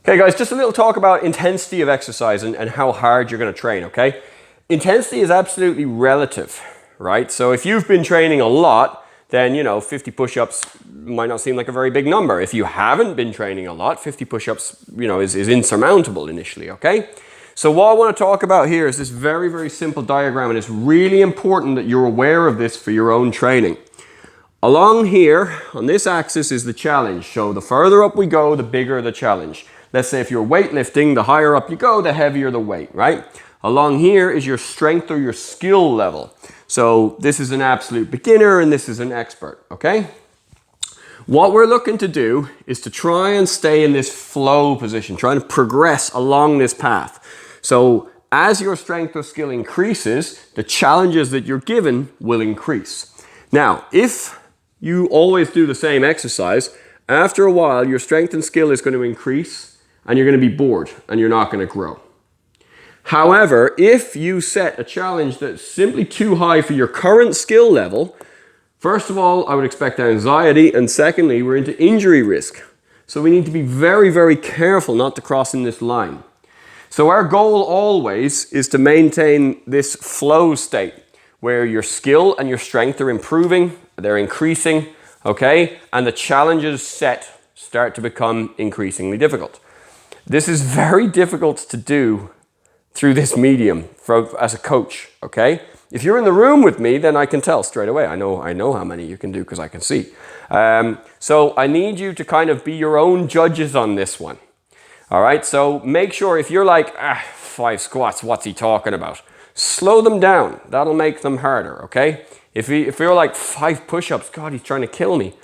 Okay guys, just a little talk about intensity of exercise and how hard you're going to train, okay? Intensity is absolutely relative, right? So if you've been training a lot, then 50 push-ups might not seem like a very big number. If you haven't been training a lot, 50 push-ups is insurmountable initially, okay? So what I want to talk about here is this very, very simple diagram, and it's really important that you're aware of this for your own training. Along here, on this axis, is the challenge. So the further up we go, the bigger the challenge. Let's say if you're weightlifting, the higher up you go, the heavier the weight, right? Along here is your strength or your skill level. So this is an absolute beginner and this is an expert, okay? What we're looking to do is to try and stay in this flow position, trying to progress along this path. So as your strength or skill increases, the challenges that you're given will increase. Now, if you always do the same exercise, after a while, your strength and skill is going to increase and you're going to be bored and you're not going to grow. However, if you set a challenge that's simply too high for your current skill level, first of all, I would expect anxiety, and secondly, we're into injury risk. So we need to be very, very careful not to cross in this line. So our goal always is to maintain this flow state where your skill and your strength are improving, they're increasing, okay? And the challenges set start to become increasingly difficult. This is very difficult to do through this medium as a coach, okay? If you're in the room with me, then I can tell straight away. I know how many you can do because I can see. So I need you to kind of be your own judges on this one. All right, so make sure if you're like, 5 squats, what's he talking about? Slow them down. That'll make them harder, okay? If you're like 5 push-ups, God, he's trying to kill me.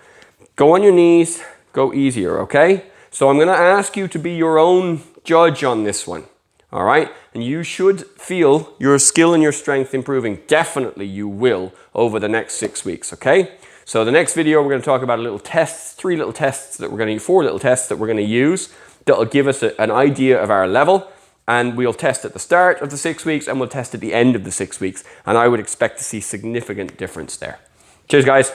Go on your knees, go easier, okay? So I'm going to ask you to be your own judge on this one, all right? And you should feel your skill and your strength improving. Definitely you will over the next 6 weeks, okay? So the next video, we're going to talk about 4 little tests that we're going to use that'll give us an idea of our level. And we'll test at the start of the 6 weeks and we'll test at the end of the 6 weeks. And I would expect to see significant difference there. Cheers, guys.